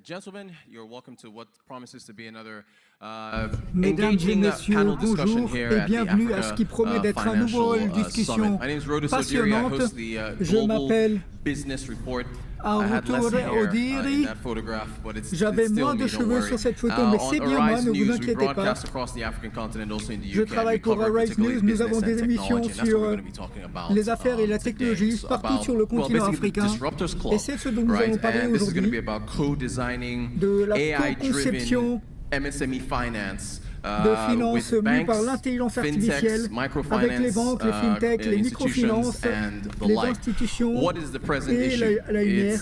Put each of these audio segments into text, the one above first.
Gentlemen, you're welcome to what promises to be another Mesdames et engaging messieurs, panel discussion bonjour here et at the bienvenue à ce qui Africa promet d'être une nouvelle Financial discussion Summit. My name is Rodo Sodiri. I passionnante. host the Je Global m'appelle Business Report. Aroto I had less hair Odiri. in that photograph, but it's J'avais still moins me, de don't cheveux worry. sur cette photo, mais c'est On bien moi, Arise ne vous News, we inquiétez pas. broadcast across the African continent, also in the Je UK. travaille We pour cover Arise particularly News. Nous avons business des and émissions technology, and that's what sur we're going to be talking about les affaires et la today. technologie So partout about, sur le continent basically the africain. Disruptors Club, Et c'est ce dont nous right? allons parler And this is going to be aujourd'hui, about co-designing de la AI-driven co-conception MSME finance de finances with mues par banks, l'intelligence fintechs, artificielle avec les banques, les fintechs, les microfinances, les institutions et la lumière.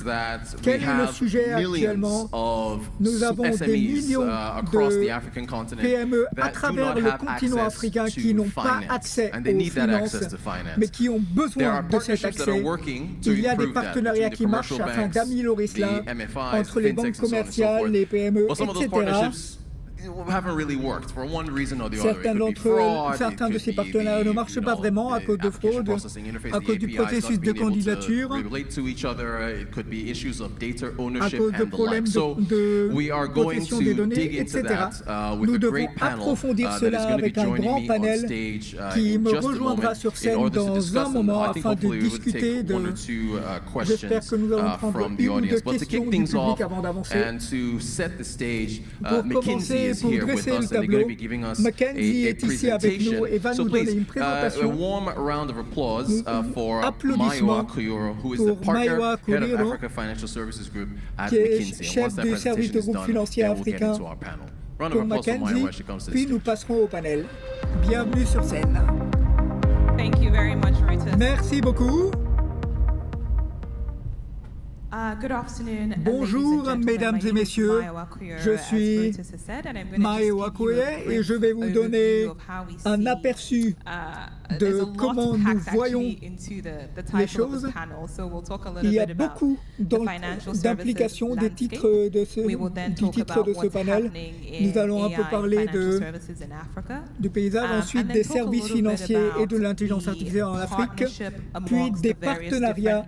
Quel est le sujet actuellement? Nous avons des millions de PME à travers le continent africain qui n'ont pas accès aux finances, mais qui ont besoin de cet accès. Il y a des partenariats qui marchent afin d'améliorer cela entre les banques commerciales, les PME, etc. Certains de ces partenariats ne marchent pas vraiment à cause de fraude, à cause du processus de candidature, à cause de problèmes de protection des données, etc. Nous devons approfondir cela avec un grand panel qui me rejoindra sur scène dans un moment afin de discuter de... J'espère que nous allons prendre une ou deux questions du public avant d'avancer. Pour commencer, pour dresser le tableau, Mackenzie est ici avec nous et va nous donner une présentation. Applaudissements pour Maiwa Koyiro, qui est chef du service de groupe financier africain pour Mackenzie, puis nous passerons au panel. Bienvenue sur scène. Merci beaucoup. Bonjour mesdames et messieurs, je suis Maiwa Koyiro et je vais vous donner un aperçu de comment nous voyons les choses. Il y a beaucoup d'implications du titre de ce panel. Nous allons un peu parler du paysage, ensuite des services financiers et de l'intelligence artificielle en Afrique, puis des partenariats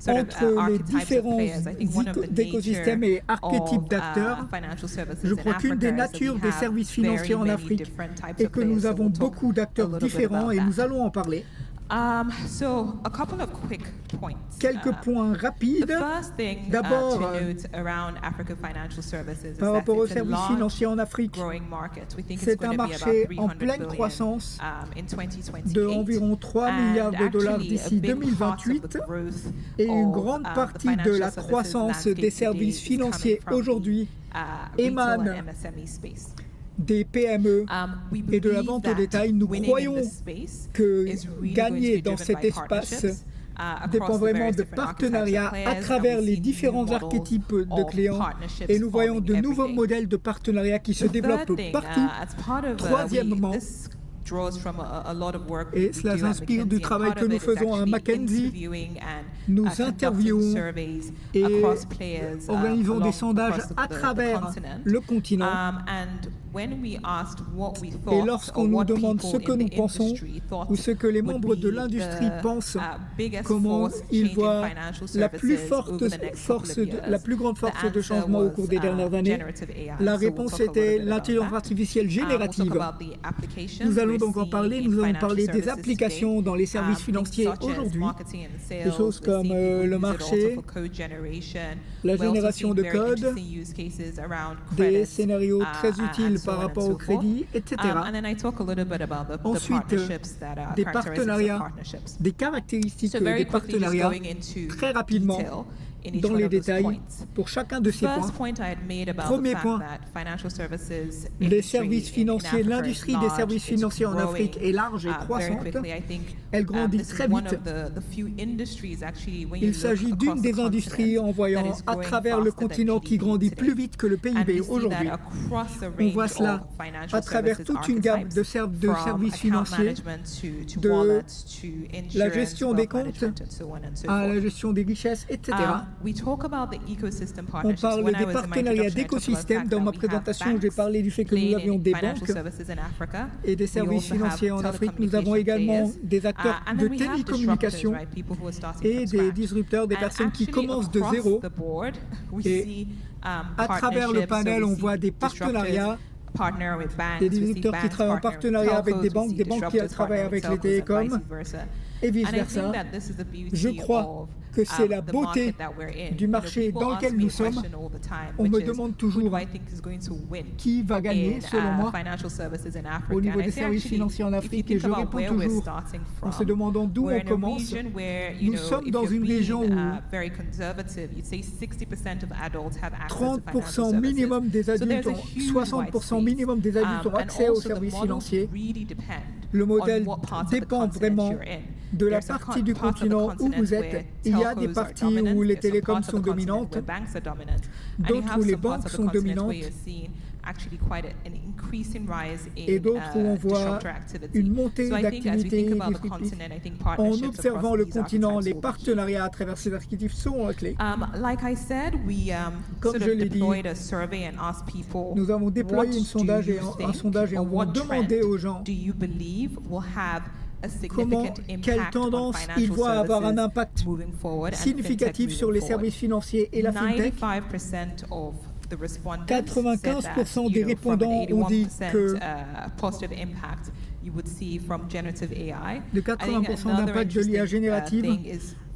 entre les différents écosystèmes et archétypes d'acteurs. Je crois qu'une des natures des services financiers en Afrique est que nous avons beaucoup d'acteurs différents et nous allons en parler. Quelques points rapides. D'abord, par rapport aux services financiers en Afrique, c'est un marché en pleine croissance de environ 3 milliards de dollars d'ici 2028 et une grande partie de la croissance des services financiers aujourd'hui émane des PME et de la vente au détail. Nous croyons que gagner dans cet espace dépend vraiment de partenariats à travers les différents archétypes de clients et nous voyons de nouveaux modèles de partenariats qui se développent partout. Troisièmement, et cela s'inspire du travail que nous faisons à Mackenzie. Nous interviewons et organisons des sondages à travers le continent. Et lorsqu'on nous demande ce que nous pensons ou ce que les membres de l'industrie pensent, comment ils voient la plus grande force de changement au cours des dernières années, la réponse était l'intelligence artificielle générative. Nous allons donc en parler. Nous allons parler des applications dans les services financiers aujourd'hui, des choses comme le marché, la génération de code, des scénarios très utiles par rapport au crédit, etc. Ensuite, des partenariats, des caractéristiques des partenariats, très rapidement, dans les détails pour chacun de ces points. Premier point, les services financiers, l'industrie des services financiers en Afrique est large et croissante. Elle grandit très vite. Il s'agit d'une des industries en voyant à travers le continent qui grandit plus vite que le PIB aujourd'hui. On voit cela à travers toute une gamme de services financiers, de la gestion des comptes à la gestion des richesses, etc. On parle des partenariats d'écosystèmes. Dans ma présentation, j'ai parlé du fait que nous avions des banques et des services financiers en Afrique. Nous avons également des acteurs de télécommunications et des disrupteurs, des personnes qui commencent de zéro. Et À travers le panel, on voit des partenariats, des distributeurs qui travaillent en partenariat avec des banques qui travaillent avec les télécoms, et vice-versa. Je crois que c'est la beauté du marché dans lequel nous sommes. On me demande toujours qui va gagner, selon moi, au niveau des services financiers en Afrique, et je réponds toujours en se demandant d'où on commence. Nous sommes dans une région où 30% minimum des adultes ont, 60% minimum des adultes ont accès aux services financiers. Le modèle dépend vraiment de la partie du continent où vous êtes. Il y a des parties où les télécoms sont dominantes, d'autres où les banques sont dominantes, et d'autres où on voit une montée d'activité. En observant le continent, les partenariats à travers ces actifs sont clés. Comme je l'ai dit, nous avons déployé un sondage et on a demandé aux gens quelle tendance ils voient avoir un impact significatif sur les services financiers et la fintech. 95% des répondants ont dit que de 80% d'impact de l'IA générative.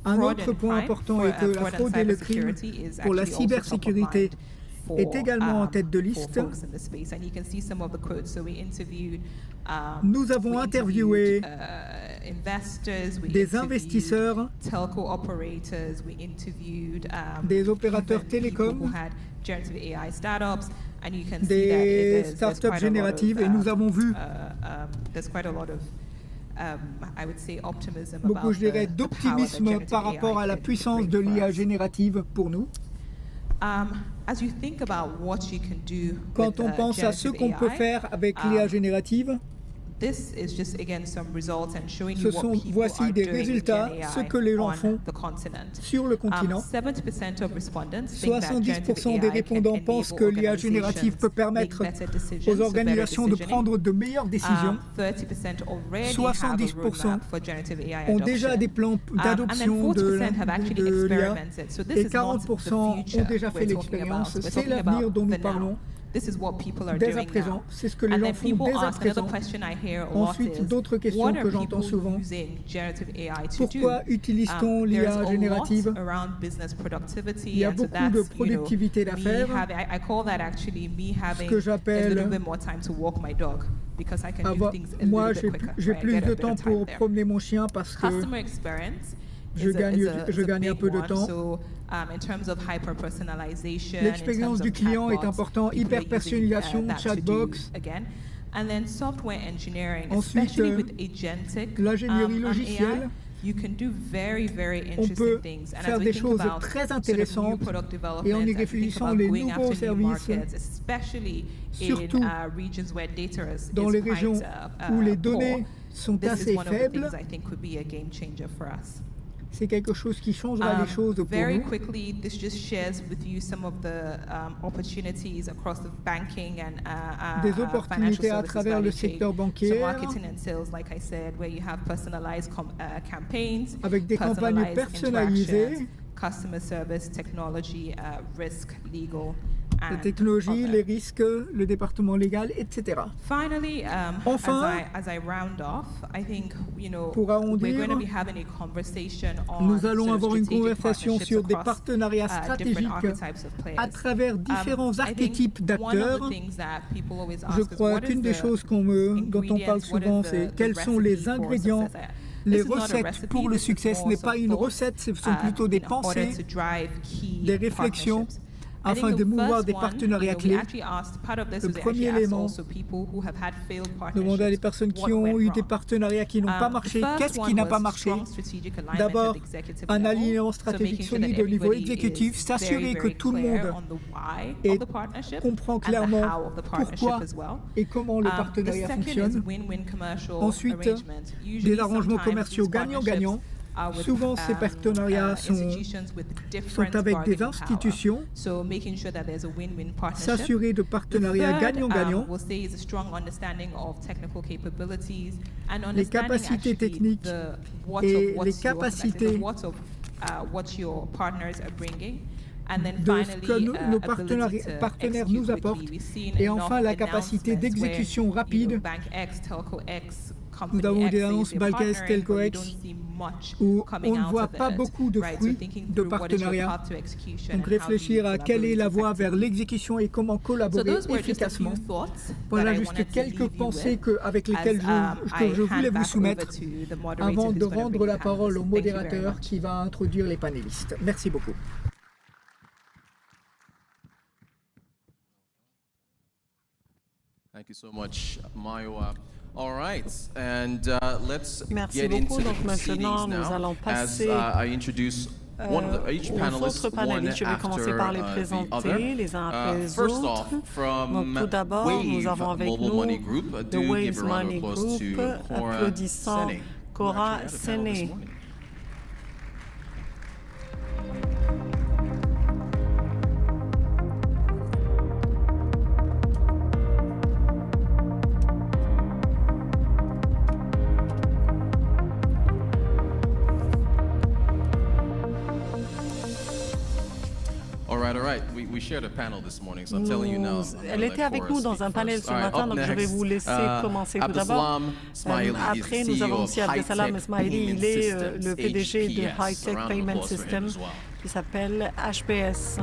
Un autre point important est que la fraude et le crime pour la cybersécurité est également en tête de liste. Nous avons interviewé des investisseurs, des opérateurs télécoms, des startups génératives, et nous avons vu beaucoup, je dirais, d'optimisme par rapport à la puissance de l'IA générative pour nous. Quand on pense à ce qu'on peut faire avec l'IA générative, voici des résultats, ce que les gens font sur le continent. 70% des répondants pensent que l'IA générative peut permettre aux organisations de prendre de meilleures décisions. 70% ont déjà des plans d'adoption de l'IA et 40% ont déjà fait l'expérience. C'est l'avenir dont nous parlons. Dès à présent, c'est ce que les gens font dès à présent. Ensuite, d'autres questions que j'entends souvent. Pourquoi utilise-t-on l'IA générative? Il y a beaucoup de productivité d'affaires, ce que j'appelle moi, j'ai plus de temps pour promener mon chien parce que je gagne un peu de temps. L'expérience du client est importante, hyper-personnalisation, chatbox. Ensuite, l'ingénierie logicielle. On peut faire des choses très intéressantes, et en y réfléchissant, les nouveaux services, surtout dans les régions où les données sont assez faibles, c'est quelque chose qui changera les choses pour nous. Des opportunités à travers le secteur bancaire, avec des campagnes personnalisées, la technologie, les risques, le département légal, etc. Enfin, pour arrondir, nous allons avoir une conversation sur des partenariats stratégiques à travers différents archétypes d'acteurs. Je crois qu'une des choses dont on parle souvent, c'est quels sont les ingrédients. Les recettes pour le succès, ce n'est pas une recette, ce sont plutôt des pensées, des réflexions, afin de mouvoir des partenariats clés. Le premier élément, demander à des personnes qui ont eu des partenariats qui n'ont pas marché, qu'est-ce qui n'a pas marché? D'abord, un alignement stratégique solide au niveau exécutif, s'assurer que tout le monde comprend clairement pourquoi et comment le partenariat fonctionne. Ensuite, des arrangements commerciaux gagnant-gagnant. Souvent, ces partenariats sont avec des institutions. S'assurer de partenariats gagnant-gagnant. Les capacités techniques et les capacités de ce que nos partenaires nous apportent. Et enfin, la capacité d'exécution rapide. Nous avons des annonces Bank X, Telco X, où on ne voit pas beaucoup de fruits de partenariat. Donc réfléchir à quelle est la voie vers l'exécution et comment collaborer efficacement. Voilà juste quelques pensées avec lesquelles je voulais vous soumettre avant de rendre la parole au modérateur qui va introduire les panélistes. Merci beaucoup. Thank you so much, Mayowa. All right, and let's Merci get beaucoup. into the Donc maintenant, proceedings nous now. allons As passer I introduce each aux panelist, autres panélistes. Je vais after commencer par les the présenter other. les uns après les First autres. off, from Donc tout d'abord, nous avons avec Mobile nous Money Group, The do give Waves a round of Money applause Group, to Cora applaudissant Sene. Cora Actually, I had a panel this Sene. morning. All right. We shared a panel this morning, so I'm telling you now. Elle était avec nous dans un panel ce matin, donc je vais vous laisser commencer tout d'abord. Après, nous avons aussi Abdesalam Ismaili, il est le PDG de High Tech Payment System, qui s'appelle HPS.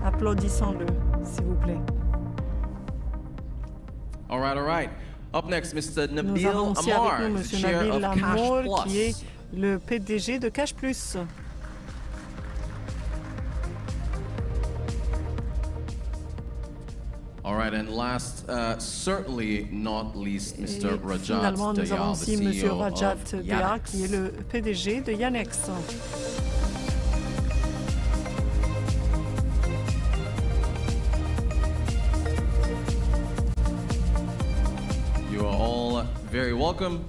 Applaudissons-le, s'il vous plaît. All right. Up next, Mr. Nous Nabil avons aussi Amar, avec nous M. chair Nabil of Cash Amor, qui est Plus. le PDG de Cash Plus. All right, and last, certainly not least, Mr. Et Rajat finalement, nous avons Dayal, the aussi M. CEO Rajat of Dea, Yandex. qui est le PDG de Yandex. You are all very welcome.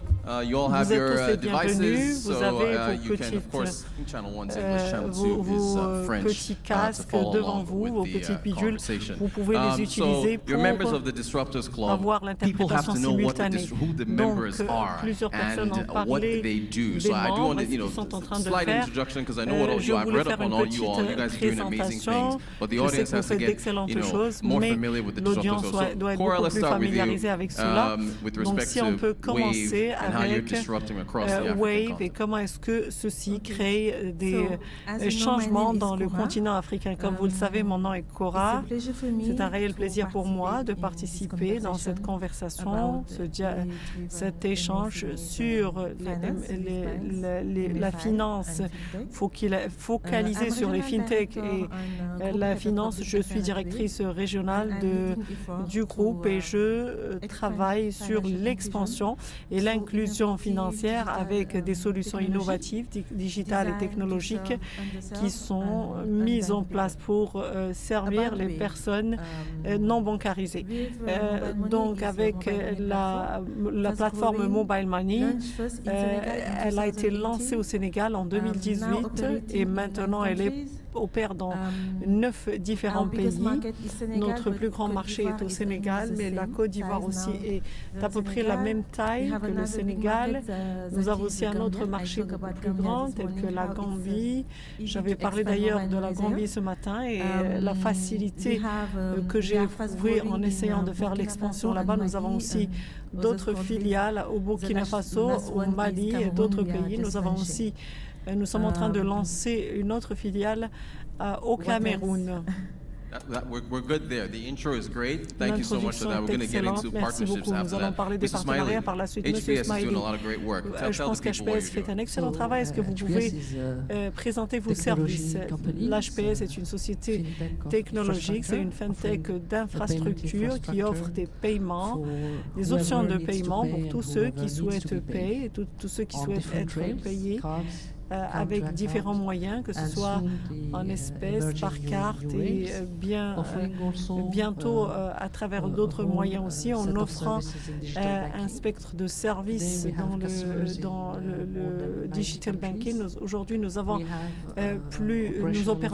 You all have Vous êtes your tous les devices, bienvenus. Vous so avez vos you can, of petites, course, channel 1's English, channel 2 vos is French, petits to casques follow devant along vous, with vos the petites bidules. conversation. Vous pouvez les utiliser So, you're members pour of the Disruptors Club. avoir People have l'interprétation to know simultanée. who the Donc, members are plusieurs personnes ont and what parlé they do. des So I do membres want et to, ce qu'ils sont en train de slight faire. introduction because I know what all Je you. I've voulais read faire up on une all you all. You petite guys are doing amazing présentation. things, but the Je sais audience que vous has to faites get, d'excellentes choses, more mais familiar with the l'audience Disruptors. doit être Cora, beaucoup let's plus start with you, familiarisée avec cela. with Donc respect si on peut to Wave commencer and how you're avec disrupting across the African Wave et continent. comment est-ce que ceci crée des changements dans le continent africain. Comme vous le savez, mon nom est Cora. C'est un réel plaisir pour moi de participer dans cette conversation, cet échange sur la finance focalisée sur les fintech et la finance. Je suis directrice régionale du groupe et je travaille sur l'expansion et l'inclusion financière avec des solutions innovatives, digitales et technologiques qui sont mises en place pour servir les personnes non bancarisées. Donc avec la plateforme Mobile Money, elle a été lancée au Sénégal en 2018 et maintenant elle opère dans 9 différents pays. Notre plus grand marché est au Sénégal, mais la Côte d'Ivoire aussi est à peu près la même taille que le Sénégal. Nous avons aussi un autre marché beaucoup plus grand, tel que la Gambie. J'avais parlé d'ailleurs de la Gambie ce matin et la facilité que j'ai éprouvée en essayant de faire l'expansion là-bas. Nous avons aussi d'autres filiales au Burkina Faso, au Mali et d'autres pays. Nous sommes en train de lancer une autre filiale au Cameroun. We're good there. The intro is great. Thank you so much for that. We're going to get into partnerships after Nous allons that. parler des Mr. partenariats Smiley, par la suite. HPS Monsieur is Smiley, doing a lot of great work. je pense qu'HPS fait un excellent travail. Est-ce que vous pouvez présenter vos services? L'HPS est une société technologique, c'est une fintech d'infrastructure qui offre des paiements, des options de paiement pour tous ceux qui souhaitent payer et tous ceux qui souhaitent être payés. Avec différents moyens, que ce soit en espèces, par carte et bientôt à travers d'autres moyens aussi, en offrant un spectre de services dans le digital banking. Aujourd'hui, nous opérons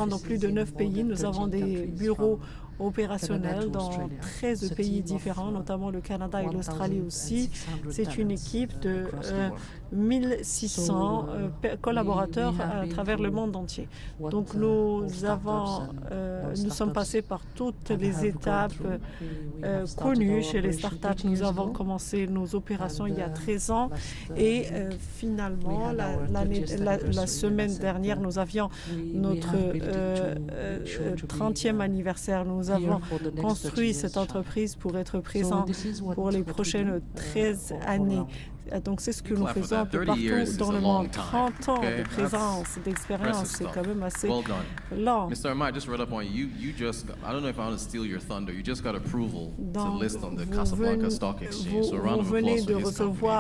dans plus de 9 pays. Nous avons des bureaux opérationnelle dans 13 pays différents, notamment le Canada et l'Australie aussi. C'est une équipe de 1600 collaborateurs à travers le monde entier. Donc nous sommes passés par toutes les étapes connues chez les startups. Nous avons commencé nos opérations il y a 13 ans et finalement, la semaine dernière, nous avions notre 30e anniversaire. Nous avons construit cette entreprise pour être présent pour les prochaines 13 années. Donc, c'est ce que nous faisons un peu partout dans le monde. 30 ans de présence, d'expérience, c'est quand même assez lent. Mr. Arma, I just read up on you. I don't know if I want to steal your thunder. You just got approval to list on the Casablanca Stock Exchange. So a round of applause for his company,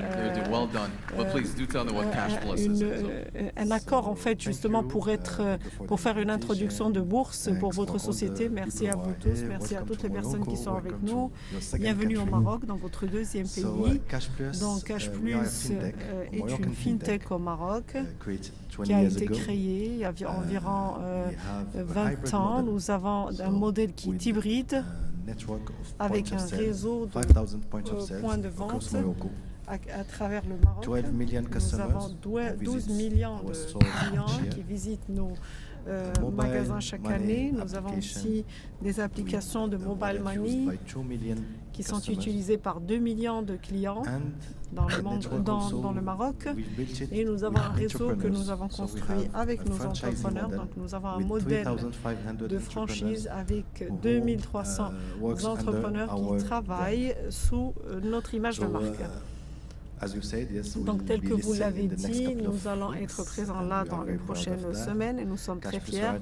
because they're well done. But please do tell me what Cash Plus is. Un accord, en fait, justement, pour faire une introduction de bourse pour votre société. Merci à vous tous. Merci à toutes les personnes qui sont avec nous. Bienvenue au Maroc, dans votre deuxième pays. Donc, Cash Plus est une fintech au Maroc qui a été créée il y a environ 20 ans. Nous avons un modèle qui est hybride avec un réseau de points de vente à travers le Maroc. Nous avons 12 millions de clients qui visitent nos magasins chaque année. Nous avons aussi des applications de mobile money qui sont utilisées par 2 millions de clients dans le Maroc. Et nous avons un réseau que nous avons construit avec nos entrepreneurs. Donc nous avons un modèle de franchise avec 2300 entrepreneurs qui travaillent sous notre image de marque. Donc, tel que vous l'avez dit, nous allons être présents là dans les prochaines semaines et nous sommes très fiers.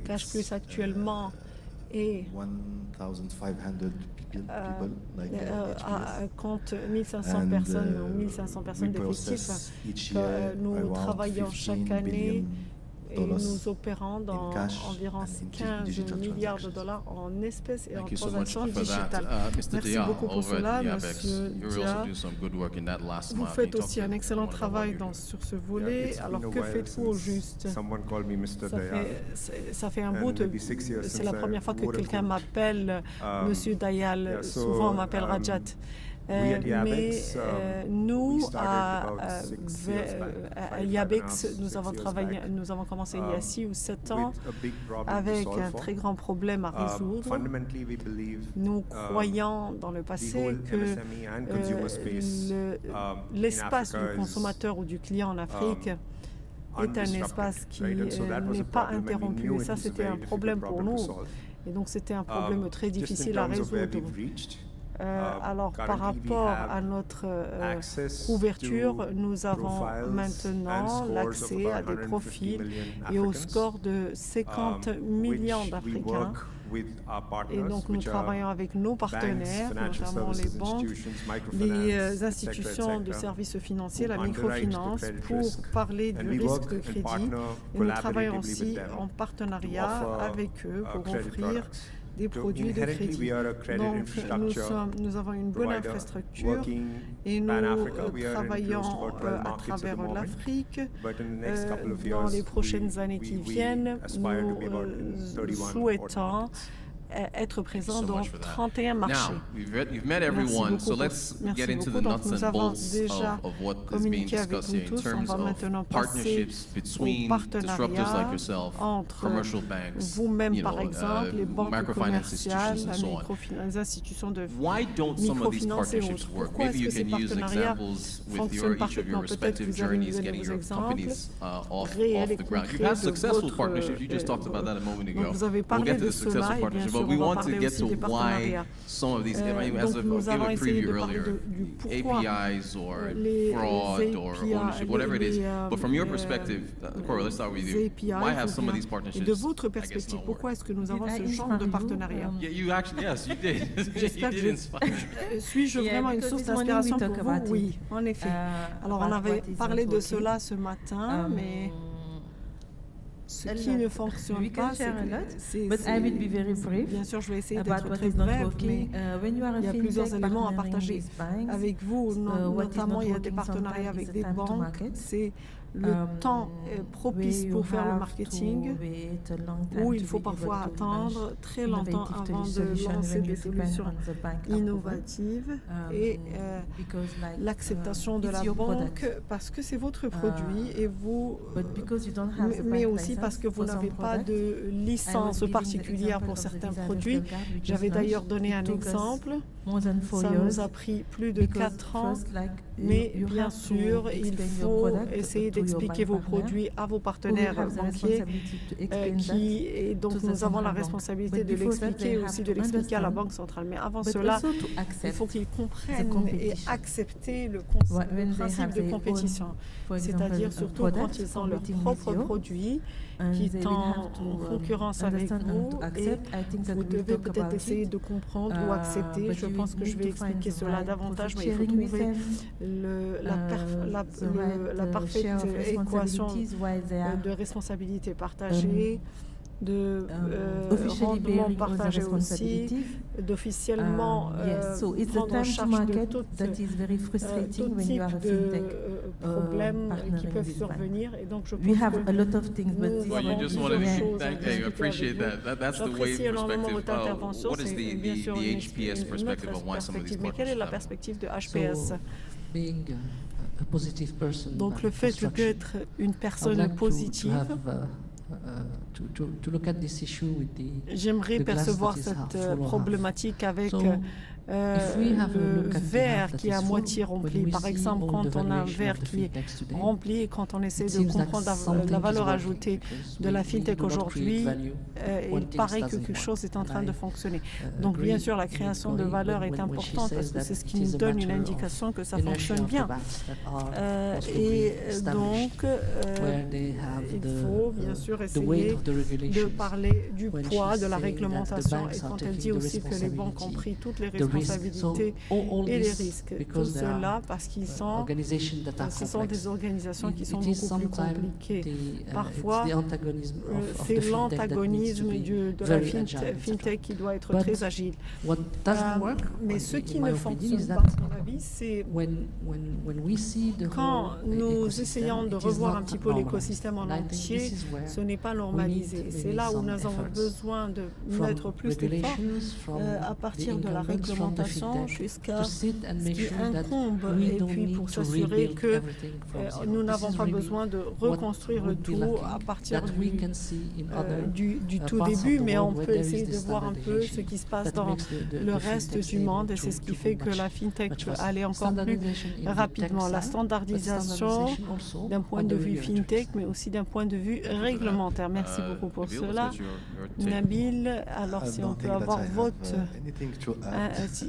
Cash Plus actuellement compte 1500 personnes, 1500 personnes d'effectifs. Nous travaillons chaque année et nous opérons dans environ 15 milliards de dollars en espèces et en transactions digitales. Merci beaucoup pour cela, Monsieur Dia. Vous faites aussi un excellent travail sur ce volet. Alors, que faites-vous au juste? Ça fait un bout, c'est la première fois que quelqu'un m'appelle Monsieur Dayal. Souvent, on m'appelle Rajat. Mais nous, à Yabex, nous avons commencé il y a 6 ou 7 ans avec un très grand problème à résoudre. Nous croyons dans le passé que l'espace du consommateur ou du client en Afrique est un espace qui n'est pas interrompu. Et ça, c'était un problème pour nous. Et donc, c'était un problème très difficile à résoudre. Alors, par rapport à notre couverture, nous avons maintenant l'accès à des profils et au score de 50 millions d'Africains. Et donc, nous travaillons avec nos partenaires, notamment les banques, les institutions de services financiers, la microfinance, pour parler du risque de crédit. Et nous travaillons aussi en partenariat avec eux pour offrir des produits de crédit. Donc, nous avons une bonne infrastructure et nous travaillons à travers l'Afrique. Dans les prochaines années qui viennent, nous souhaitons être présents dans 31 marchés. Merci beaucoup. Donc, nous avons déjà communiqué avec vous tous. On va maintenant passer au partenariat entre vous-même, par exemple, les banques commerciales, les institutions de microfinance et autres. Pourquoi est-ce que ces partenariats fonctionnent parfaitement? Peut-être que vous avez nous donné des exemples réels et concrets de votre... Donc, vous avez parlé de cela et bien sûr, but we want to get to why some of these, I mean, as I gave a preview earlier, APIs or fraud or ownership, whatever it is. But from your perspective, Cora, let's start with you. Why have some of these partnerships? De votre perspective, pourquoi est-ce que nous avons ce genre de partenariat? You actually, yes, you did. J'espère que suis-je vraiment une source d'inspiration pour vous? Oui, en effet. Alors, on avait parlé de cela ce matin, mais ce qui ne fonctionne pas, c'est bien sûr, je vais essayer d'être très brève, mais il y a plusieurs éléments à partager avec vous. Notamment, il y a des partenariats avec des banques. C'est le temps propice pour faire le marketing, où il faut parfois attendre très longtemps avant de lancer des solutions innovatives et l'acceptation de la banque parce que c'est votre produit et vous, mais aussi parce que vous n'avez pas de licence particulière pour certains produits. J'avais d'ailleurs donné un exemple. Ça nous a pris plus de 4 ans, mais bien sûr, il faut essayer d'expliquer vos produits à vos partenaires banquiers, et donc nous avons la responsabilité de l'expliquer et aussi de l'expliquer à la Banque centrale. Mais avant cela, il faut qu'ils comprennent et accepter le principe de compétition, c'est-à-dire surtout quand ils ont leurs propres produits qui sont en concurrence avec vous, et vous devez peut-être essayer de comprendre ou accepter. Je pense que je vais expliquer cela davantage, mais il faut trouver la parfaite équation de responsabilité partagée, de rendement partagé aussi, d'officiellement prendre en charge de tout type de problèmes qui peuvent survenir. Et donc je pense j'apprécie énormément votre intervention. C'est bien sûr une autre perspective. Mais quelle est la perspective de HPS? Donc le fait d'être une personne positive, j'aimerais percevoir cette problématique avec le verre qui est à moitié rempli. Par exemple, quand on a un verre qui est rempli et quand on essaie de comprendre la valeur ajoutée de la FinTech aujourd'hui, il paraît que quelque chose est en train de fonctionner. Donc bien sûr, la création de valeur est importante parce que c'est ce qui nous donne une indication que ça fonctionne bien. Et donc, il faut bien sûr essayer de parler du poids de la réglementation, et quand elle dit aussi que les banques ont pris toutes les responsabilités et les risques. Tout cela parce qu'ils sont, ce sont des organisations qui sont beaucoup plus compliquées. Parfois, c'est l'antagonisme de la FinTech qui doit être très agile. Mais ce qui ne fonctionne pas, à mon avis, c'est quand nous essayons de revoir un petit peu l'écosystème en entier, ce n'est pas normalisé. C'est là où nous avons besoin de mettre plus d'efforts à partir de la réglementation jusqu'à ce qui incombe, et puis pour s'assurer que nous n'avons pas besoin de reconstruire le tout à partir du tout début, mais on peut essayer de voir un peu ce qui se passe dans le reste du monde, et c'est ce qui fait que la FinTech peut aller encore plus rapidement. La standardisation d'un point de vue FinTech, mais aussi d'un point de vue réglementaire. Merci beaucoup pour cela. Nabil, alors si on peut avoir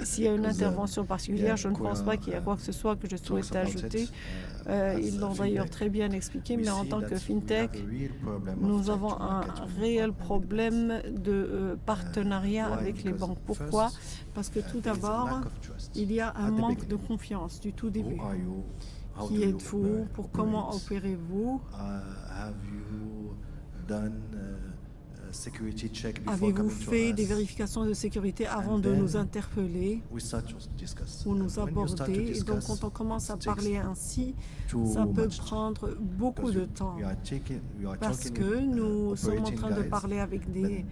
s'il y a une intervention particulière, je ne pense pas qu'il y ait quoi que ce soit que je souhaite ajouter. Ils l'ont d'ailleurs très bien expliqué, mais en tant que FinTech, nous avons un réel problème de partenariat avec les banques. Pourquoi? Parce que tout d'abord, il y a un manque de confiance du tout début. Qui êtes-vous? Pour comment opérez-vous? Avez-vous fait des vérifications de sécurité avant de nous interpeller ou nous aborder? Et donc, quand on commence à parler ainsi, ça peut prendre beaucoup de temps parce que nous sommes en train de parler avec des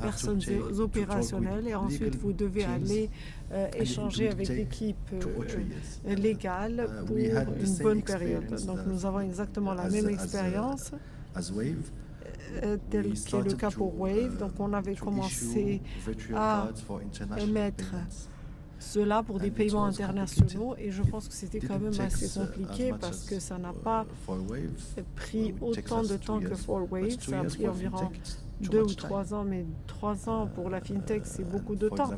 personnes opérationnelles, et ensuite vous devez aller échanger avec l'équipe légale pour une bonne période. Donc, nous avons exactement la même expérience tel qu'est le cas pour Wave. Donc on avait commencé à émettre cela pour des paiements internationaux, et je pense que c'était quand même assez compliqué parce que ça n'a pas pris autant de temps que for Wave. Ça a pris environ 2 ou 3 ans, mais 3 ans pour la FinTech, c'est beaucoup de temps.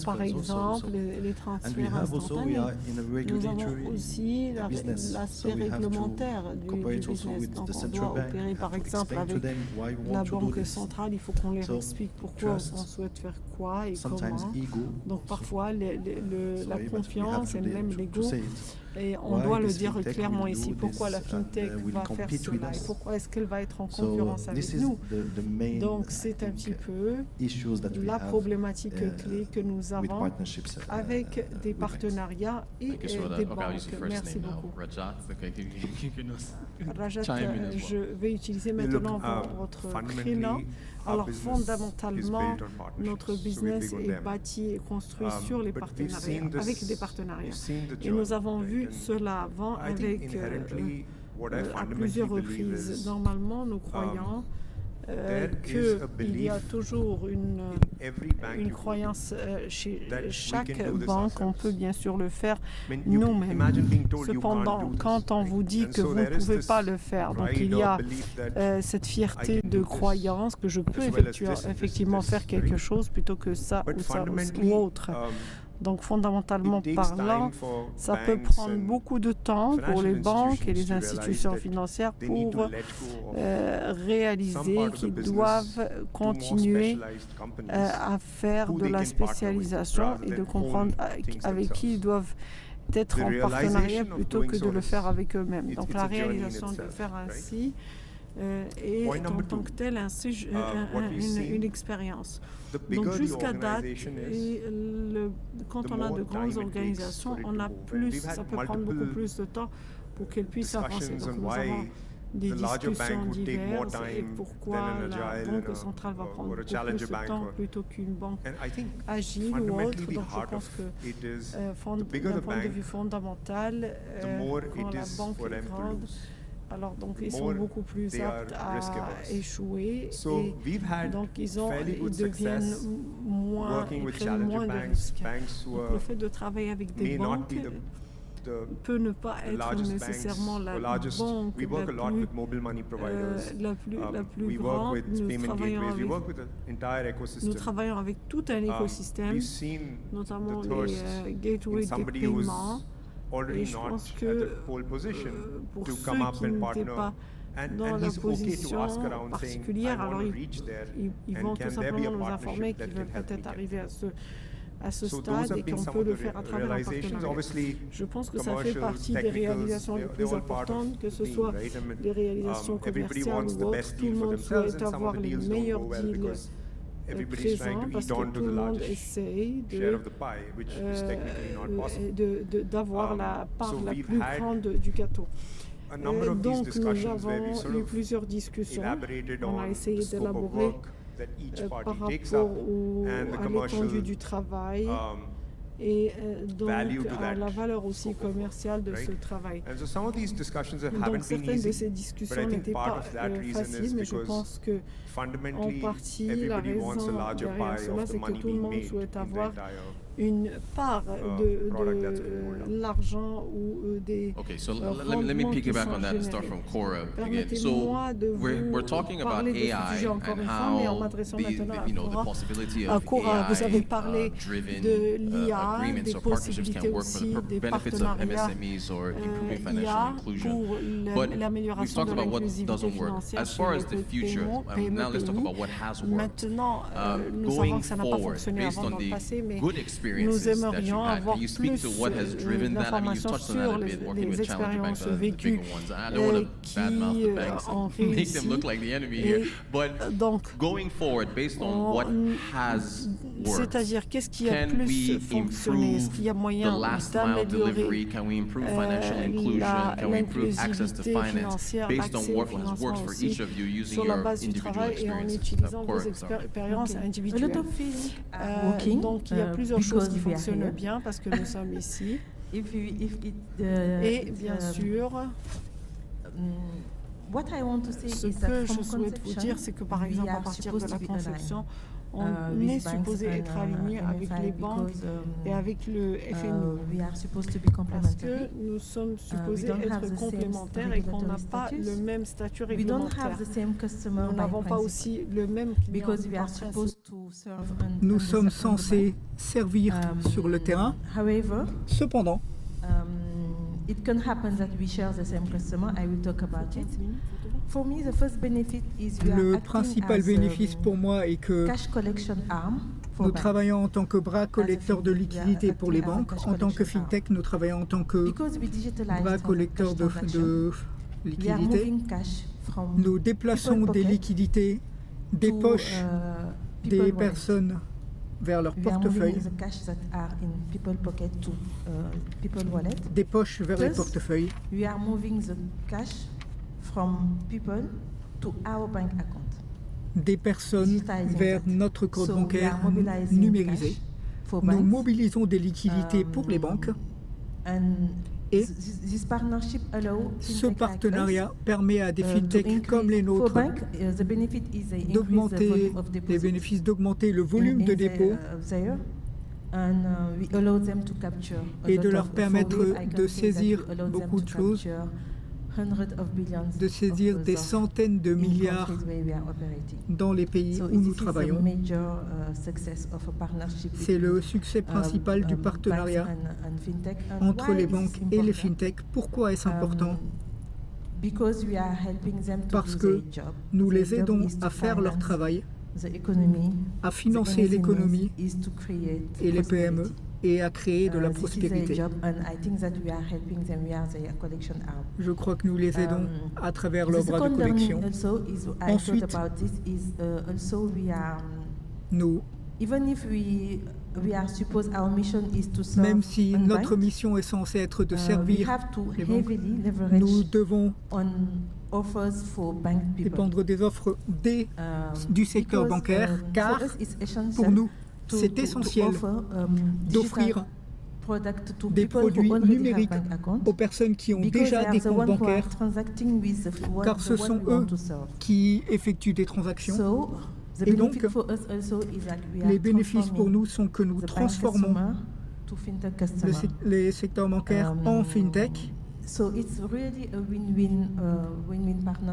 Par exemple, les transferts instantanés. Nous avons aussi l'aspect réglementaire du business. Donc, on doit opérer, par exemple, avec la Banque centrale. Il faut qu'on leur explique pourquoi on souhaite faire quoi et comment. Donc, parfois, la confiance et même l'ego Et on doit le dire clairement ici, pourquoi la FinTech va faire cela et pourquoi est-ce qu'elle va être en concurrence avec nous. Donc c'est un petit peu la problématique clé que nous avons avec des partenariats et des banques. Merci beaucoup. Rajat, je vais utiliser maintenant votre prénom. Alors fondamentalement, notre business est bâti et construit sur les partenariats, avec des partenariats. Et nous avons vu cela avant avec, à plusieurs reprises. Normalement, nous croyons qu'il y a toujours une croyance chez chaque banque. On peut bien sûr le faire nous-mêmes. Cependant, quand on vous dit que vous ne pouvez pas le faire, donc il y a cette fierté de croyance que je peux effectivement faire quelque chose plutôt que ça ou autre. Donc, fondamentalement parlant, ça peut prendre beaucoup de temps pour les banques et les institutions financières pour réaliser qu'ils doivent continuer à faire de la spécialisation et de comprendre avec qui ils doivent être en partenariat plutôt que de le faire avec eux-mêmes. Donc, la réalisation de faire ainsi est en tant que telle une expérience. Donc jusqu'à date, quand on a de grandes organisations, ça peut prendre beaucoup plus de temps pour qu'elles puissent avancer. Donc nous avons des discussions diverses et pourquoi la banque centrale va prendre beaucoup plus de temps plutôt qu'une banque agile ou autre. Donc je pense que d'un point de vue fondamental, quand la banque est grande, alors donc ils sont beaucoup plus aptes à échouer et donc ils deviennent ils prennent moins de risques. Donc, le fait de travailler avec des banques peut ne pas être nécessairement la banque la plus grande. Nous travaillons avec tout un écosystème, notamment les gateways des paiements. Et je pense que pour ceux qui n'étaient pas dans la position particulière, alors ils vont tout simplement nous informer qu'ils veulent peut-être arriver à ce stade et qu'on peut le faire à travers un partenariat. Je pense que ça fait partie des réalisations les plus importantes, que ce soit des réalisations commerciales ou autres. Tout le monde souhaite avoir les meilleurs deals présent parce que tout le monde essaye d'avoir la part la plus grande du gâteau. Donc nous avons eu plusieurs discussions. On a essayé d'élaborer par rapport à l'étendue du travail et donc à la valeur aussi commerciale de ce travail. Donc certaines de ces discussions n'étaient pas faciles, mais je pense que en partie la raison derrière cela, c'est que tout le monde souhaite avoir une part de l'argent ou des let me piggyback on that and start from Cora again. So we're talking about AI and how the possibility of AI driven agreements or partnerships can work for the benefits of MSMEs or improving financial inclusion. But we've talked about what doesn't work. As far as the future, now let's talk about what has worked. Going forward, based on the good experiences that you had, can you speak to what has driven that? I mean, you've touched on that a bit, working with Challenger Bank, the bigger ones. I don't want to badmouth the banks and make them look like the enemy here, but going forward, based on what has worked, c'est-à-dire qu'est-ce qui a plus fonctionné, est-ce qu'il y a moyen d'améliorer l'inclusivité financière, l'accès au financement aussi sur la base du travail et en utilisant vos expériences individuelles. Donc il y a plusieurs choses qui fonctionnent bien parce que nous sommes ici. Et bien sûr, ce que je souhaite vous dire, c'est que par exemple, à partir de la conception, on est supposé être aligné avec les banques et avec le FMI parce que nous sommes supposés être complémentaires et qu'on n'a pas le même statut réglementaire. Nous n'avons pas aussi le même client. Nous sommes censés servir sur le terrain. Cependant, it can happen that we share the same customer. I will talk about it. For me, the first benefit is le principal bénéfice pour moi est que cash collection arm Nous travaillons en tant que bras collecteur de liquidités pour les banques. En tant que FinTech, nous travaillons en tant que bras collecteur de liquidités. Nous déplaçons des liquidités des poches des personnes vers leur portefeuille, des poches vers les portefeuilles. Des personnes vers notre compte bancaire numérisé. Nous mobilisons des liquidités pour les banques et ce partenariat permet à des fintechs comme les nôtres d'augmenter les bénéfices, d'augmenter le volume de dépôt et de leur permettre de saisir beaucoup de choses, de saisir des centaines de milliards dans les pays où nous travaillons. C'est le succès principal du partenariat entre les banques et les fintechs. Pourquoi est-ce important? Parce que nous les aidons à faire leur travail, à financer l'économie et les PME et à créer de la prospérité. Je crois que nous les aidons à travers leur bras de collection. Ensuite, nous, même si notre mission est censée être de servir les banques, nous devons dépendre des offres du secteur bancaire, car pour nous, c'est essentiel d'offrir des produits numériques aux personnes qui ont déjà des comptes bancaires, car ce sont eux qui effectuent des transactions. Et donc, les bénéfices pour nous sont que nous transformons les secteurs bancaires en fintech.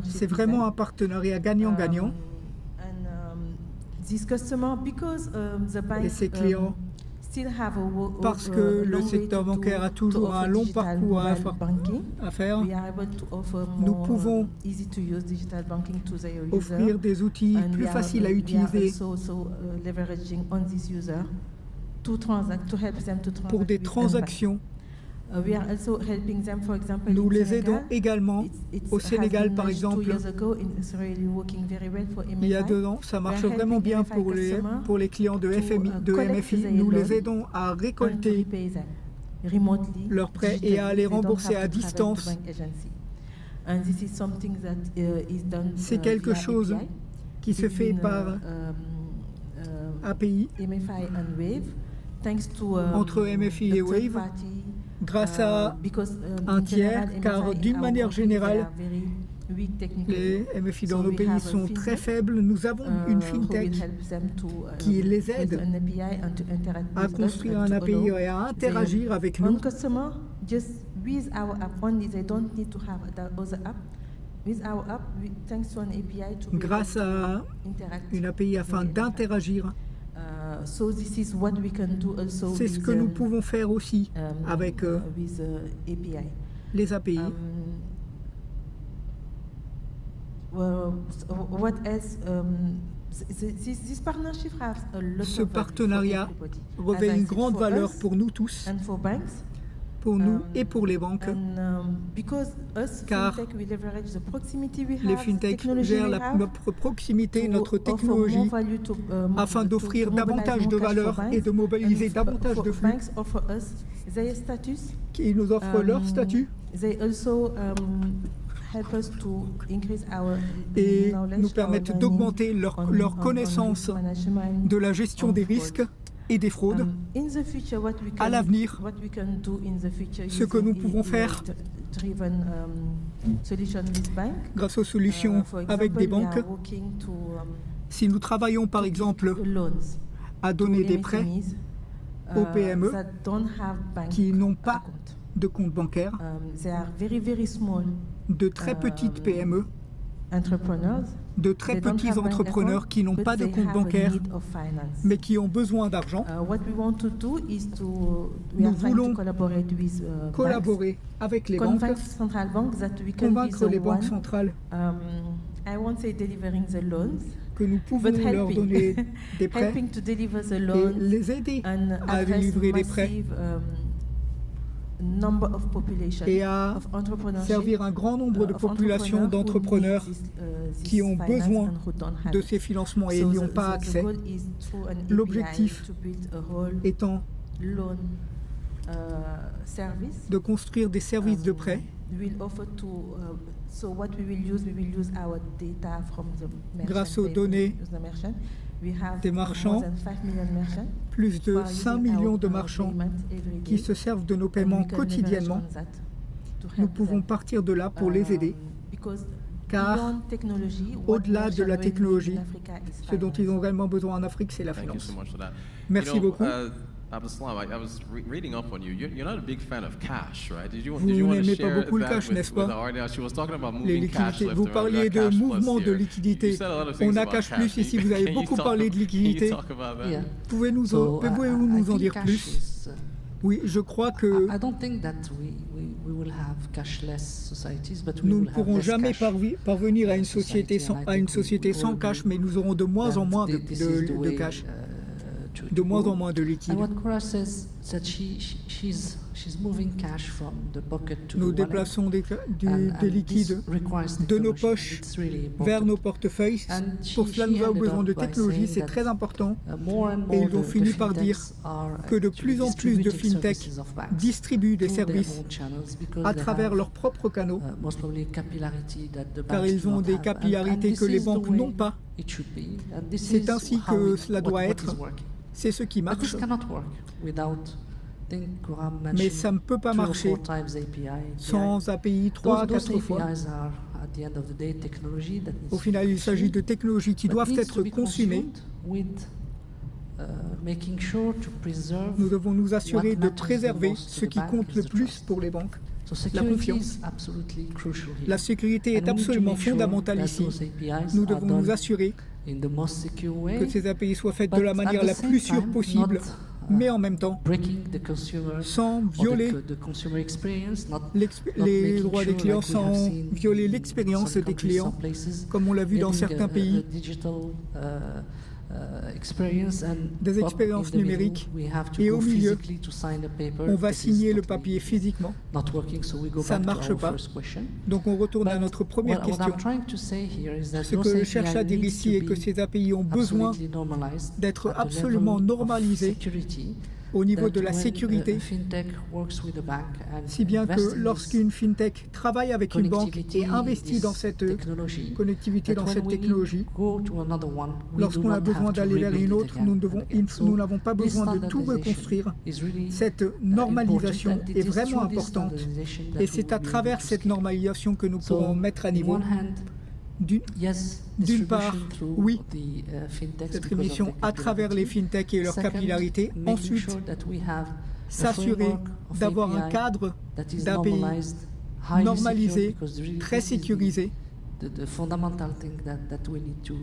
C'est vraiment un partenariat gagnant-gagnant. Et ces clients, parce que le secteur bancaire a toujours un long parcours à faire, nous pouvons offrir des outils plus faciles à utiliser pour des transactions. Nous les aidons également au Sénégal, par exemple. Il y a 2 ans, ça marche vraiment bien pour les clients de MFI. Nous les aidons à récolter leurs prêts et à les rembourser à distance. C'est quelque chose qui se fait par API entre MFI et Wave, grâce à un tiers, car d'une manière générale, les MFI dans nos pays sont très faibles. Nous avons une fintech qui les aide à construire un API et à interagir avec nous. Grâce à une API afin d'interagir. C'est ce que nous pouvons faire aussi avec les API. Ce partenariat revêt une grande valeur pour nous tous, pour nous et pour les banques, car les fintechs gèrent notre proximité, notre technologie, afin d'offrir davantage de valeur et de mobiliser davantage de flux, qui nous offrent leur statut et nous permettent d'augmenter leur connaissance de la gestion des risques et des fraudes. À l'avenir, ce que nous pouvons faire grâce aux solutions avec des banques, si nous travaillons par exemple à donner des prêts aux PME qui n'ont pas de compte bancaire, de très petites PME, de très petits entrepreneurs qui n'ont pas de compte bancaire, mais qui ont besoin d'argent. Nous voulons collaborer avec les banques, convaincre les banques centrales que nous pouvons leur donner des prêts et les aider à délivrer des prêts et à servir un grand nombre de populations d'entrepreneurs qui ont besoin de ces financements et n'y ont pas accès. L'objectif étant de construire des services de prêt grâce aux données des marchands, plus de 5 millions de marchands qui se servent de nos paiements quotidiennement. Nous pouvons partir de là pour les aider, car au-delà de la technologie, ce dont ils ont réellement besoin en Afrique, c'est la finance. Merci beaucoup. Abdeslam, I was reading up on you. You're not a big fan of cash, right? Vous n'aimez pas beaucoup le cash, n'est-ce pas? Les liquidités. Vous parliez de mouvement de liquidité. On a Cash Plus ici. Vous avez beaucoup parlé de liquidité. Pouvez-vous nous en dire plus? Oui, je crois que nous ne pourrons jamais parvenir à une société sans cash, mais nous aurons de moins en moins de cash. De moins en moins de liquide. Nous déplaçons des liquides de nos poches vers nos portefeuilles. Pour cela, nous avons besoin de technologie, c'est très important. Et ils ont fini par dire que de plus en plus de fintech distribuent des services à travers leurs propres canaux, car ils ont des capillarités que les banques n'ont pas. C'est ainsi que cela doit être. C'est ce qui marche. Mais ça ne peut pas marcher sans API 3 à 4 fois. Au final, il s'agit de technologies qui doivent être consumées. Nous devons nous assurer de préserver ce qui compte le plus pour les banques, la confiance. La sécurité est absolument fondamentale ici. Nous devons nous assurer que ces API soient faites de la manière la plus sûre possible, mais en même temps, sans violer les droits des clients, sans violer l'expérience des clients, comme on l'a vu dans certains pays, des expériences numériques, et au milieu, on va signer le papier physiquement. Ça ne marche pas. Donc on retourne à notre première question. Ce que je cherche à dire ici est que ces API ont besoin d'être absolument normalisés au niveau de la sécurité, si bien que lorsqu'une fintech travaille avec une banque et investit dans cette connectivité, dans cette technologie, lorsqu'on a besoin d'aller vers une autre, nous n'avons pas besoin de tout reconstruire. Cette normalisation est vraiment importante et c'est à travers cette normalisation que nous pourrons mettre à niveau. D'une part, oui, cette émission à travers les fintechs et leur capillarité. Ensuite, s'assurer d'avoir un cadre d'API normalisé, très sécurisé,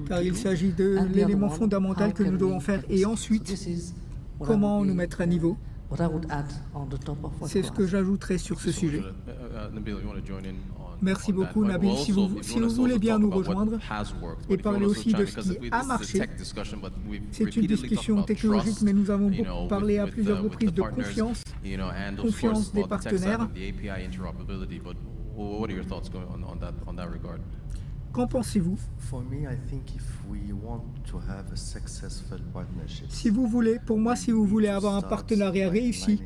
car il s'agit de l'élément fondamental que nous devons faire. Et ensuite, comment nous mettre à niveau? C'est ce que j'ajouterai sur ce sujet. Merci beaucoup, Nabil. Si vous voulez bien nous rejoindre et parler aussi de ce qui a marché, c'est une discussion technologique, mais nous avons beaucoup parlé à plusieurs reprises de confiance des partenaires. Qu'en pensez-vous? Si vous voulez avoir un partenariat réussi,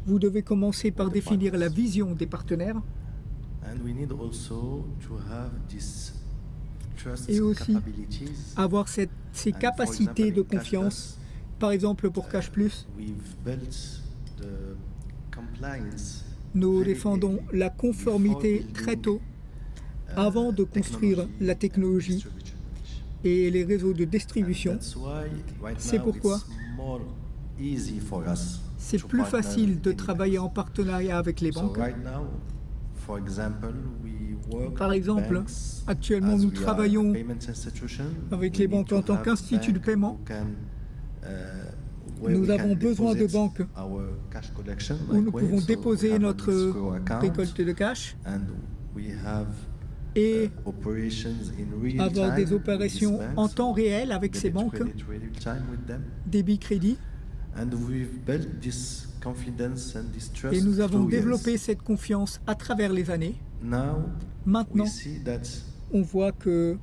vous devez commencer par définir la vision des partenaires et aussi avoir ces capacités de confiance. Par exemple, pour Cash Plus, nous défendons la conformité très tôt, avant de construire la technologie et les réseaux de distribution. C'est pourquoi c'est plus facile de travailler en partenariat avec les banques. Par exemple, actuellement, nous travaillons avec les banques en tant qu'institut de paiement. Nous avons besoin de banques où nous pouvons déposer notre récolte de cash. et avoir des opérations en temps réel avec ces banques, débit crédit. Et nous avons développé cette confiance à travers les années. Maintenant, on voit que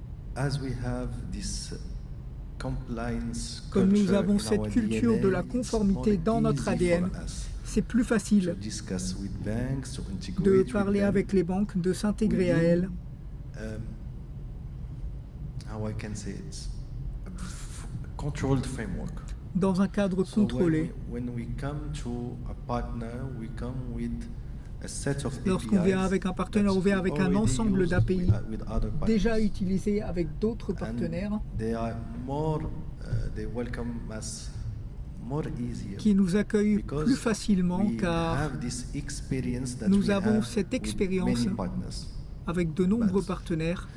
comme nous avons cette culture de la conformité dans notre ADN, c'est plus facile de parler avec les banques, de s'intégrer à elles. Dans un cadre contrôlé. Lorsqu'on vient avec un partenaire, on vient avec un ensemble d'API déjà utilisés avec d'autres partenaires qui nous accueillent plus facilement car nous avons cette expérience avec de nombreux partenaires.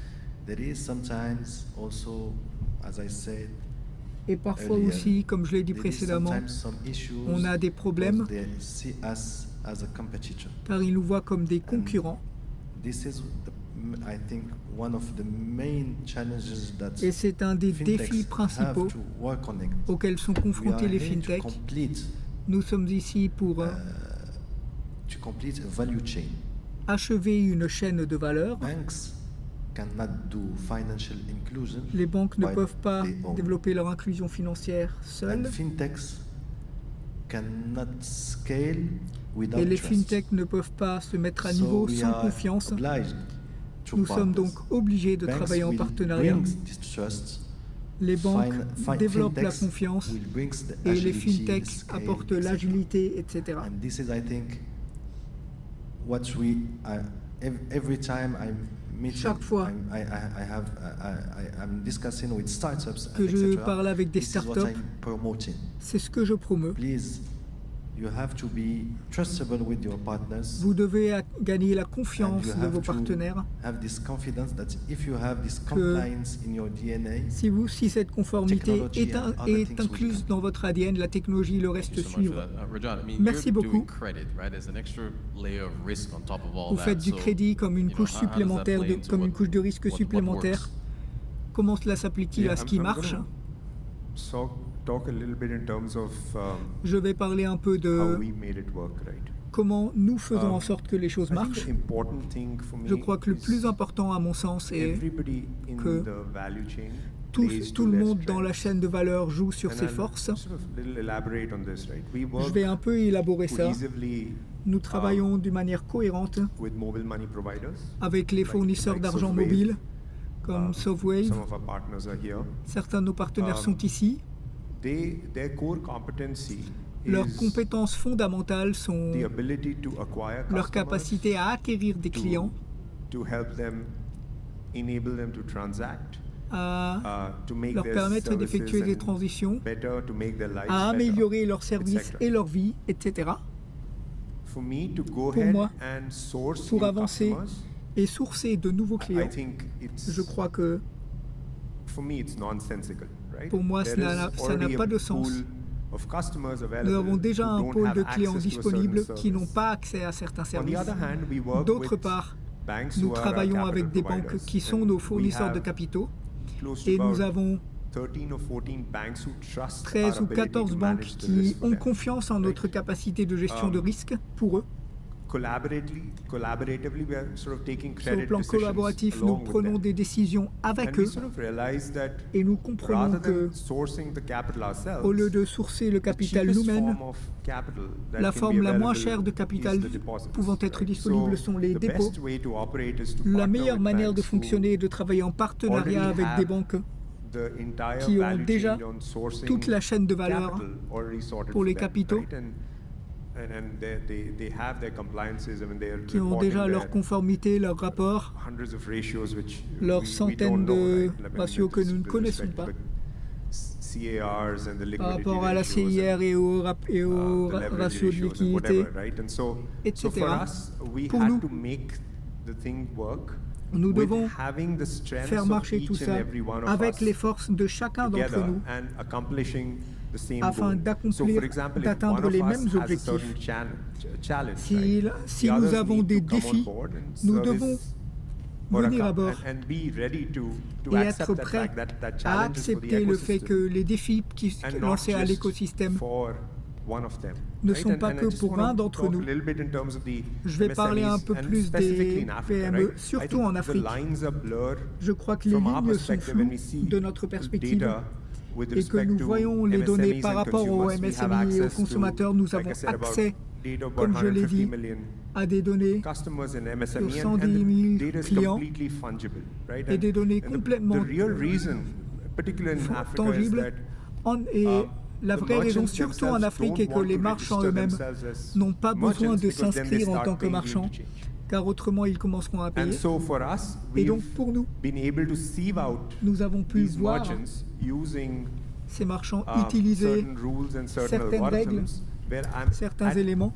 Et parfois aussi, comme je l'ai dit précédemment, on a des problèmes car ils nous voient comme des concurrents. Et c'est un des défis principaux auxquels sont confrontés les fintechs. Nous sommes ici pour achever une chaîne de valeur. Les banques ne peuvent pas développer leur inclusion financière seules. Et les fintechs ne peuvent pas se mettre à niveau sans confiance. Nous sommes donc obligés de travailler en partenariat. Les banques développent la confiance et les fintechs apportent l'agilité, etc. Chaque fois que je parle avec des startups, c'est ce que je promeus. Vous devez gagner la confiance de vos partenaires. Si cette conformité est incluse dans votre ADN, la technologie le reste suivre. Merci beaucoup. Vous faites du crédit comme une couche supplémentaire, comme une couche de risque supplémentaire. Comment cela s'applique-t-il à ce qui marche? Je vais parler un peu de comment nous faisons en sorte que les choses marchent. Je crois que le plus important à mon sens est que tout le monde dans la chaîne de valeur joue sur ses forces. Je vais un peu élaborer ça. Nous travaillons d'une manière cohérente avec les fournisseurs d'argent mobile comme Sofwave. Certains de nos partenaires sont ici. Leurs compétences fondamentales sont leur capacité à acquérir des clients, à leur permettre d'effectuer des transitions, à améliorer leurs services et leur vie, etc. Pour moi, pour avancer et sourcer de nouveaux clients, je crois que pour moi, ça n'a pas de sens. Nous avons déjà un pôle de clients disponibles qui n'ont pas accès à certains services. D'autre part, nous travaillons avec des banques qui sont nos fournisseurs de capitaux et nous avons 13 ou 14 banques qui ont confiance en notre capacité de gestion de risque pour eux. Sur le plan collaboratif, nous prenons des décisions avec eux et nous comprenons que, au lieu de sourcer le capital nous-mêmes, la forme la moins chère de capital pouvant être disponible sont les dépôts. La meilleure manière de fonctionner est de travailler en partenariat avec des banques qui ont déjà toute la chaîne de valeur pour les capitaux, qui ont déjà leur conformité, leurs rapports, leurs centaines de ratios que nous ne connaissons pas, par rapport à la CIR et au ratio de liquidité, etc. Pour nous, nous devons faire marcher tout ça avec les forces de chacun d'entre nous afin d'atteindre les mêmes objectifs. Si nous avons des défis, nous devons venir à bord et être prêt à accepter le fait que les défis qui sont lancés à l'écosystème ne sont pas que pour un d'entre nous. Je vais parler un peu plus des PME, surtout en Afrique. Je crois que les lignes sont floues de notre perspective et que nous voyons les données par rapport aux MSMI et aux consommateurs. Nous avons accès, comme je l'ai dit, à des données sur 110 000 clients et des données complètement tangibles. Et la vraie raison, surtout en Afrique, est que les marchands eux-mêmes n'ont pas besoin de s'inscrire en tant que marchands, car autrement ils commenceront à payer. Et donc pour nous, nous avons pu voir ces marchands utiliser certaines règles, certains éléments,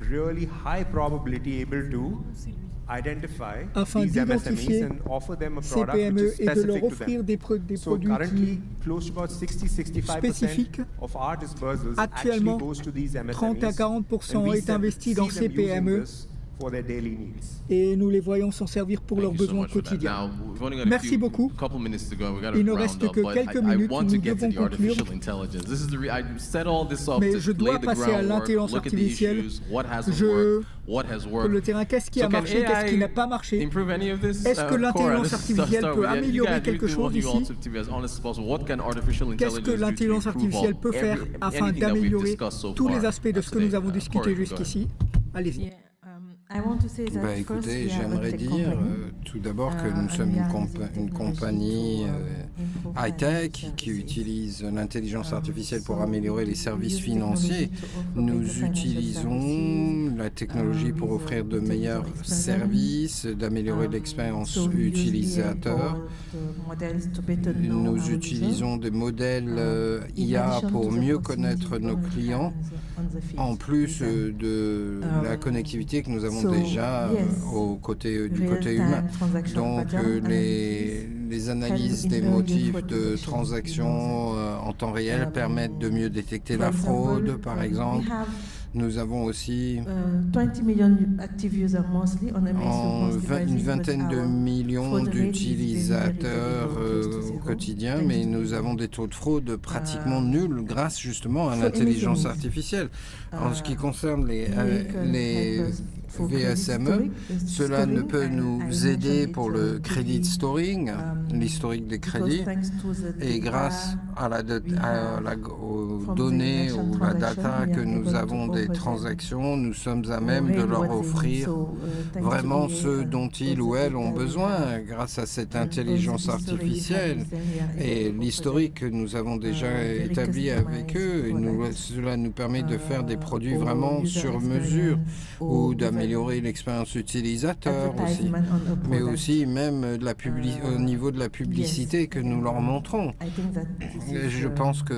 afin d'identifier ces PME et de leur offrir des produits spécifiques. Actuellement, 30 à 40% est investi dans ces PME et nous les voyons s'en servir pour leurs besoins quotidiens. Merci beaucoup. Il ne reste que quelques minutes, nous devons conclure. Mais je dois passer à l'intelligence artificielle. Le terrain, qu'est-ce qui a marché, qu'est-ce qui n'a pas marché? Est-ce que l'intelligence artificielle peut améliorer quelque chose ici? Qu'est-ce que l'intelligence artificielle peut faire afin d'améliorer tous les aspects de ce que nous avons discuté jusqu'ici? Allez-y. Écoutez, j'aimerais dire tout d'abord que nous sommes une compagnie high-tech qui utilise l'intelligence artificielle pour améliorer les services financiers. Nous utilisons la technologie pour offrir de meilleurs services, d'améliorer l'expérience utilisateur. Nous utilisons des modèles IA pour mieux connaître nos clients, en plus de la connectivité que nous avons déjà du côté humain. Donc les analyses des motifs de transactions en temps réel permettent de mieux détecter la fraude, par exemple. Nous avons aussi une vingtaine de millions d'utilisateurs au quotidien, mais nous avons des taux de fraude pratiquement nuls grâce justement à l'intelligence artificielle. En ce qui concerne les VSME, cela ne peut nous aider pour le credit scoring, l'historique des crédits, et grâce aux données ou la data que nous avons des transactions, nous sommes à même de leur offrir vraiment ce dont ils ou elles ont besoin grâce à cette intelligence artificielle et l'historique que nous avons déjà établi avec eux. Et cela nous permet de faire des produits vraiment sur mesure ou d'améliorer l'expérience utilisateur aussi, mais aussi même au niveau de la publicité que nous leur montrons. Et je pense que,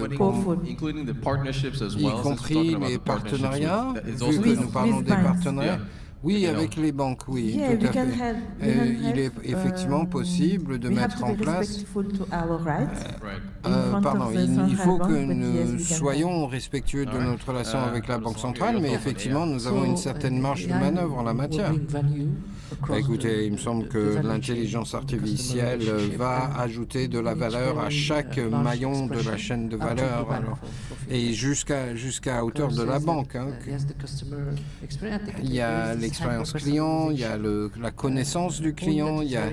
y compris les partenariats, vu que nous parlons des partenariats, oui, avec les banques, oui, tout à fait. Il est effectivement possible de mettre en place... il faut que nous soyons respectueux de notre relation avec la Banque centrale, mais effectivement, nous avons une certaine marge de manœuvre en la matière. Écoutez, il me semble que l'intelligence artificielle va ajouter de la valeur à chaque maillon de la chaîne de valeur, et jusqu'à hauteur de la banque. Il y a l'expérience client, il y a la connaissance du client, il y a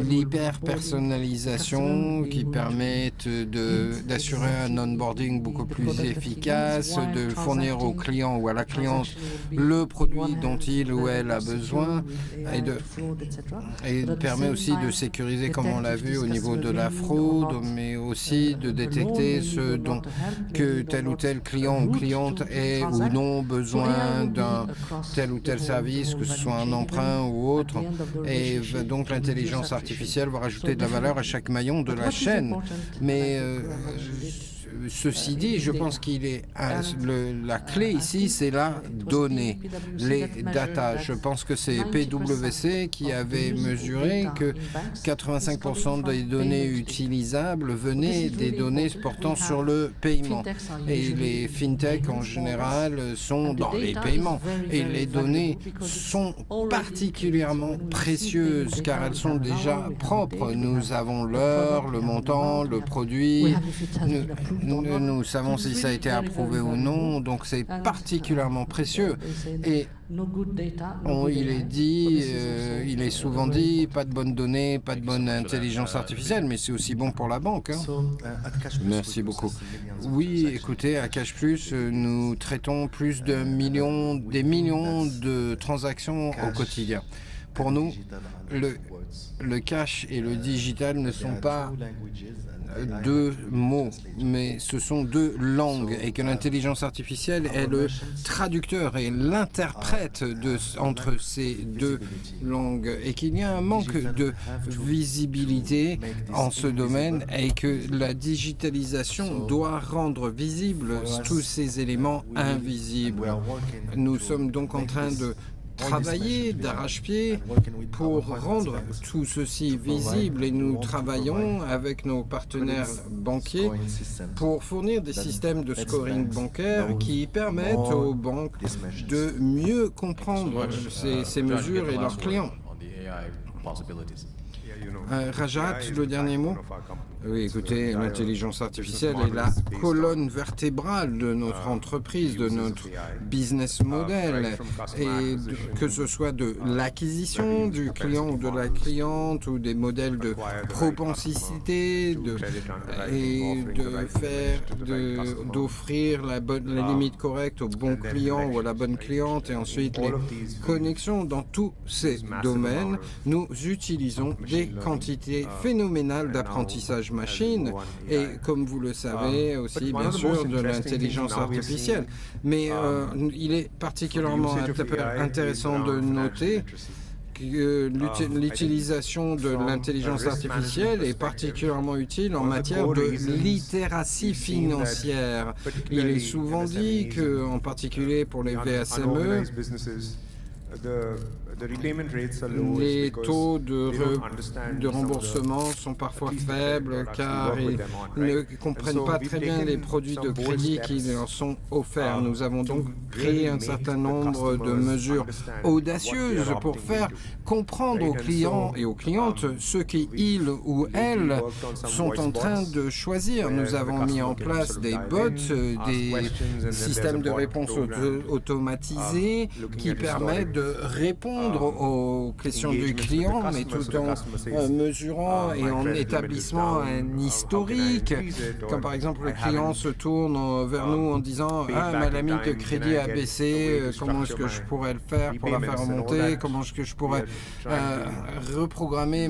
l'hyper-personnalisation qui permettent d'assurer un onboarding beaucoup plus efficace, de fournir au client ou à la cliente le produit dont il ou elle a besoin, et permet aussi de sécuriser, comme on l'a vu, au niveau de la fraude, mais aussi de détecter que tel ou tel client ou cliente ait ou non besoin d'un tel ou tel service, que ce soit un emprunt ou autre. Et donc l'intelligence artificielle va rajouter de la valeur à chaque maillon de la chaîne. Mais ceci dit, je pense qu'il est la clé ici, c'est la donnée, les data. Je pense que c'est PwC qui avait mesuré que 85% des données utilisables venaient des données portant sur le paiement. Et les fintech en général sont dans les paiements. Et les données sont particulièrement précieuses car elles sont déjà propres. Nous avons l'heure, le montant, le produit. Nous savons si ça a été approuvé ou non. Donc c'est particulièrement précieux. Et il est dit, il est souvent dit, pas de bonnes données, pas de bonne intelligence artificielle, mais c'est aussi bon pour la banque. Merci beaucoup. Oui, écoutez, à Cash Plus, nous traitons des millions de transactions au quotidien. Pour nous, le cash et le digital ne sont pas deux mots, mais ce sont deux langues et que l'intelligence artificielle est le traducteur et l'interprète entre ces deux langues et qu'il y a un manque de visibilité en ce domaine et que la digitalisation doit rendre visibles tous ces éléments invisibles. Nous sommes donc en train de travailler d'arrache-pied pour rendre tout ceci visible et nous travaillons avec nos partenaires banquiers pour fournir des systèmes de scoring bancaire qui permettent aux banques de mieux comprendre ces mesures et leurs clients. Rajat, le dernier mot. Oui, écoutez, l'intelligence artificielle est la colonne vertébrale de notre entreprise, de notre business model, et que ce soit de l'acquisition du client ou de la cliente ou des modèles de propensité d'offrir la limite correcte au bon client ou à la bonne cliente et ensuite les connexions dans tous ces domaines. Nous utilisons des quantités phénoménales d'apprentissage machine et, comme vous le savez, aussi bien sûr de l'intelligence artificielle. Mais il est particulièrement intéressant de noter que l'utilisation de l'intelligence artificielle est particulièrement utile en matière de littératie financière. Il est souvent dit que, en particulier pour les VSME, les taux de remboursement sont parfois faibles car ils ne comprennent pas très bien les produits de crédit qui leur sont offerts. Nous avons donc pris un certain nombre de mesures audacieuses pour faire comprendre aux clients et aux clientes ce qu'ils ou elles sont en train de choisir. Nous avons mis en place des bots, des systèmes de réponse automatisés qui permettent de répondre aux questions du client, mais tout en mesurant et en établissant un historique. Comme par exemple, le client se tourne vers nous en disant « Ah, ma limite de crédit a baissé, comment est-ce que je pourrais le faire pour la faire remonter? Comment est-ce que je pourrais reprogrammer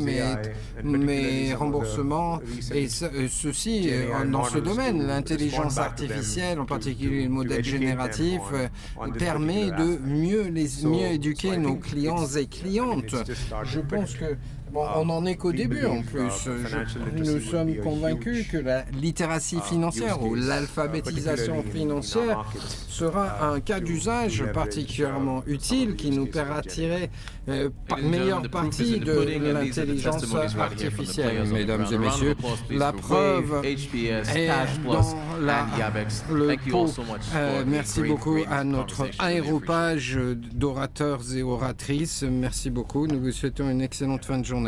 mes remboursements ?» Et ceci, dans ce domaine, l'intelligence artificielle, en particulier le modèle génératif, permet de mieux éduquer nos clients et clientes. Je pense que on n'en est qu'au début en plus. Nous sommes convaincus que la littératie financière ou l'alphabétisation financière sera un cas d'usage particulièrement utile qui nous permettra de tirer meilleure partie de l'intelligence artificielle. Mesdames et messieurs, la preuve est dans le pot. Merci beaucoup à notre aéropage d'orateurs et oratrices. Merci beaucoup. Nous vous souhaitons une excellente fin de journée.